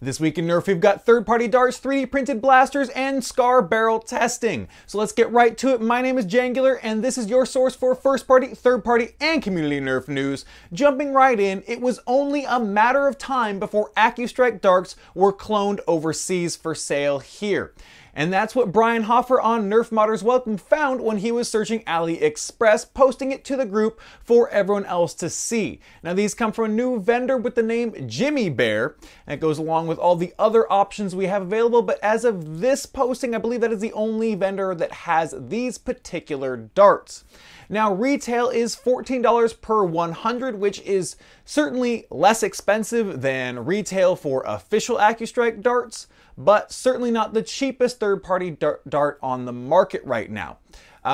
This week in Nerf, we've got third-party darts, 3D printed blasters, and scar barrel testing. So let's get right to it. My name is Jangular, and this is your source for first-party, third-party, and community Nerf news. Jumping right in, it was only a matter of time before Accustrike darts were cloned overseas for sale here. And that's what Brian Hoffer on Nerf Modders Welcome found when he was searching AliExpress, posting it to the group for everyone else to see. Now these come from a new vendor with the name Jimmy Bear, and it goes along with all the other options we have available, but as of this posting, I believe that is the only vendor that has these particular darts. Now retail is $14 per 100, which is certainly less expensive than retail for official Accustrike darts, but certainly not the cheapest third-party dart on the market right now.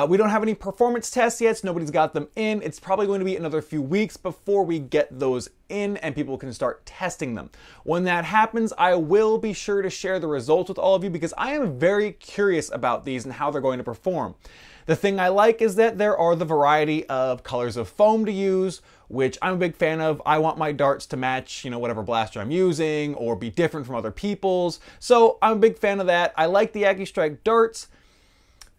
We don't have any performance tests yet, so nobody's got them in. It's probably going to be another few weeks before we get those in and people can start testing them. When that happens, I will be sure to share the results with all of you because I am very curious about these and how they're going to perform. The thing I like is that there are the variety of colors of foam to use, which I'm a big fan of. I want my darts to match, whatever blaster I'm using or be different from other people's. So I'm a big fan of that. I like the Accustrike darts,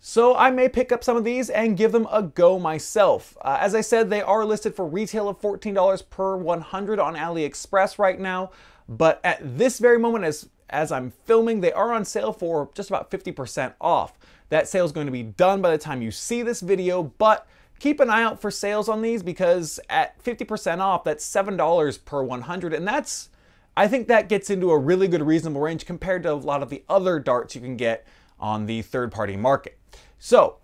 so I may pick up some of these and give them a go myself. As I said, they are listed for retail of $14 per 100 on AliExpress right now, but at this very moment, as I'm filming, they are on sale for just about 50% off. That sale is going to be done by the time you see this video, but keep an eye out for sales on these because at 50% off, that's $7 per 100, and I think that gets into a really good reasonable range compared to a lot of the other darts you can get on the third-party market. So,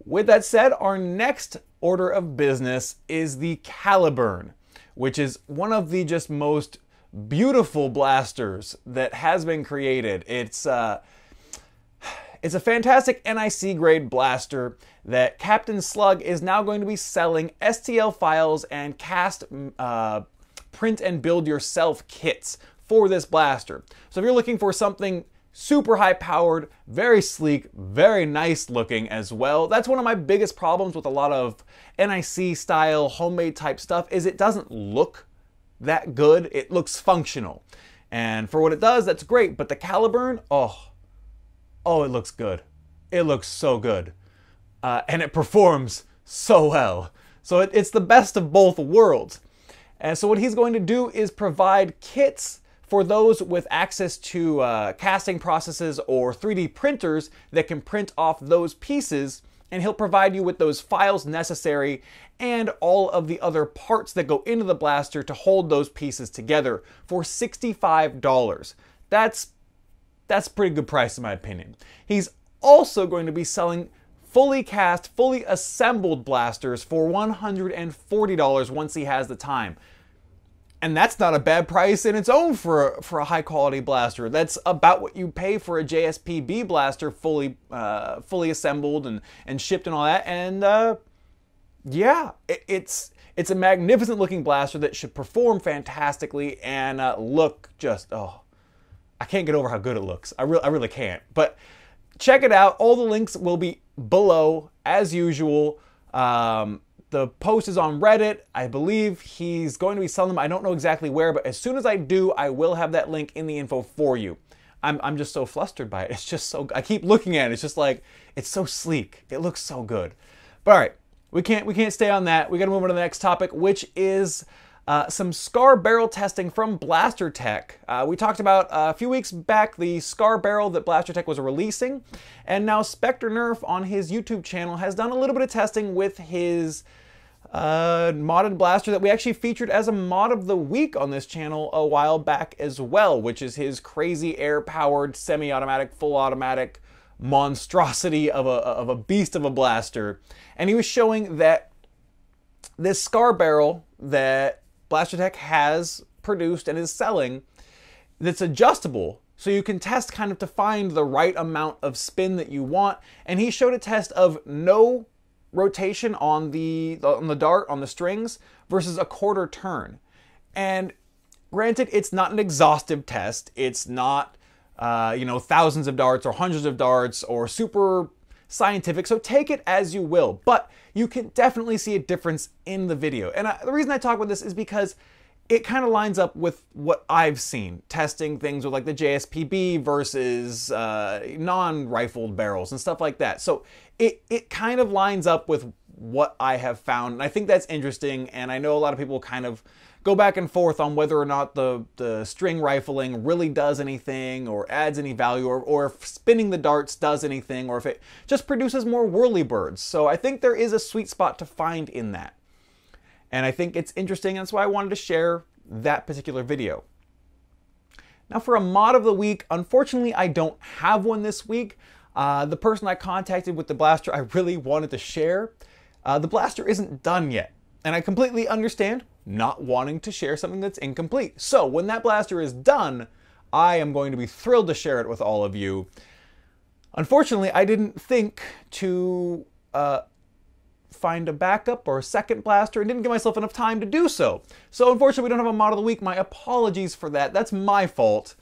with that said, our next order of business is the Caliburn, which is one of the just most beautiful blasters that has been created. It's a fantastic NIC grade blaster that Captain Slug is now going to be selling STL files and cast, print and build yourself kits for this blaster. So if you're looking for something super high powered, very sleek, very nice looking as well. That's one of my biggest problems with a lot of NIC style homemade type stuff is it doesn't look that good. It looks functional. And for what it does, that's great. But the Caliburn, oh, it looks good. It looks so good. And it performs so well. So it's the best of both worlds. And so what he's going to do is provide kits for those with access to casting processes or 3D printers that can print off those pieces, and he'll provide you with those files necessary and all of the other parts that go into the blaster to hold those pieces together for $65. That's a pretty good price in my opinion. He's also going to be selling fully cast, fully assembled blasters for $140 once he has the time. And that's not a bad price in its own for a high quality blaster. That's about what you pay for a JSPB blaster fully assembled and shipped and all that. And yeah, it's a magnificent looking blaster that should perform fantastically and look just, I can't get over how good it looks. I really can't. But check it out. All the links will be below as usual. The post is on Reddit. I believe he's going to be selling them. I don't know exactly where, but as soon as I do, I will have that link in the info for you. I'm just so flustered by it. It's just so, I keep looking at it. It's just like, it's so sleek. It looks so good. But all right, we can't stay on that. We got to move on to the next topic, which is some scar barrel testing from Blaster Tech. We talked about a few weeks back the scar barrel that Blaster Tech was releasing, and now Spectre Nerf on his YouTube channel has done a little bit of testing with his modded blaster that we actually featured as a mod of the week on this channel a while back as well, which is his crazy air-powered, semi-automatic, full automatic monstrosity of a beast of a blaster. And he was showing that this scar barrel that Blaster Tech has produced and is selling that's adjustable, so you can test kind of to find the right amount of spin that you want. And he showed a test of no rotation on the dart, on the strings, versus a quarter turn. And granted, it's not an exhaustive test. It's not, thousands of darts or hundreds of darts or super scientific, so take it as you will. But you can definitely see a difference in the video. And the reason I talk about this is because it kind of lines up with what I've seen, testing things with like the JSPB versus non-rifled barrels and stuff like that. So it kind of lines up with what I have found, and I think that's interesting, and I know a lot of people kind of go back and forth on whether or not the string rifling really does anything or adds any value, or if spinning the darts does anything, or if it just produces more whirlybirds. So I think there is a sweet spot to find in that. And I think it's interesting, and that's why I wanted to share that particular video. Now for a mod of the week, unfortunately I don't have one this week. The person I contacted with the blaster I really wanted to share, the blaster isn't done yet. And I completely understand not wanting to share something that's incomplete. So when that blaster is done, I am going to be thrilled to share it with all of you. Unfortunately, I didn't think to find a backup or a second blaster and didn't give myself enough time to do so. So unfortunately, we don't have a mod of the week. My apologies for that. That's my fault.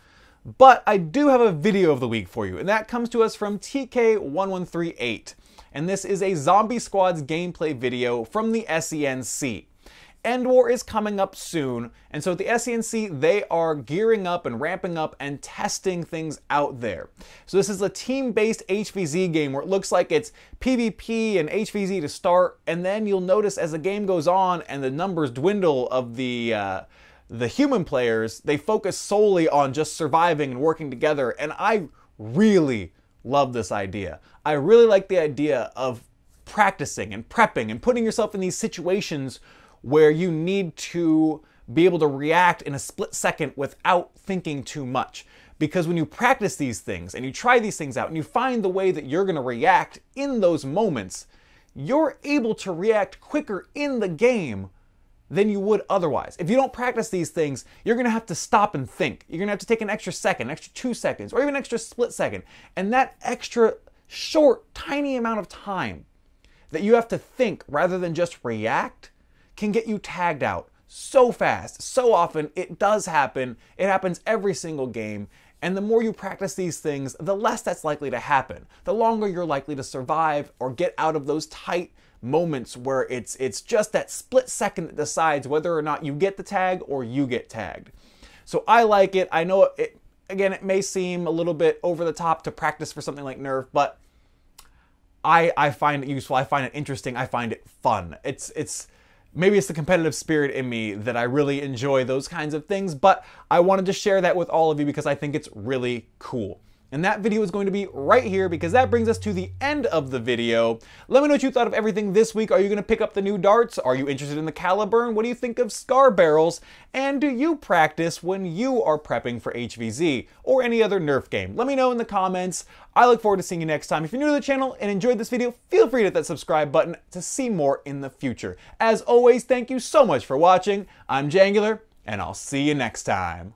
But I do have a video of the week for you, and that comes to us from TK1138. And this is a Zombie Squad's gameplay video from the SENC. Endwar is coming up soon, and so at the SENC, they are gearing up and ramping up and testing things out there. So this is a team-based HVZ game where it looks like it's PvP and HVZ to start, and then you'll notice as the game goes on and the numbers dwindle of the human players, they focus solely on just surviving and working together, and I really love this idea. I really like the idea of practicing and prepping and putting yourself in these situations where you need to be able to react in a split second without thinking too much. Because when you practice these things and you try these things out and you find the way that you're going to react in those moments, you're able to react quicker in the game than you would otherwise. If you don't practice these things, you're going to have to stop and think. You're going to have to take an extra second, extra 2 seconds, or even an extra split second. And that extra short, tiny amount of time that you have to think rather than just react can get you tagged out so fast, so often. It does happen. It happens every single game. And the more you practice these things, the less that's likely to happen. The longer you're likely to survive or get out of those tight moments where it's just that split second that decides whether or not you get the tag or you get tagged. So I like it. I know again, it may seem a little bit over the top to practice for something like Nerf, but I find it useful. I find it interesting. I find it fun. Maybe it's the competitive spirit in me that I really enjoy those kinds of things, but I wanted to share that with all of you because I think it's really cool. And that video is going to be right here because that brings us to the end of the video. Let me know what you thought of everything this week. Are you going to pick up the new darts? Are you interested in the Caliburn? What do you think of Scar barrels? And do you practice when you are prepping for HVZ or any other Nerf game? Let me know in the comments. I look forward to seeing you next time. If you're new to the channel and enjoyed this video, feel free to hit that subscribe button to see more in the future. As always, thank you so much for watching. I'm Jangular, and I'll see you next time.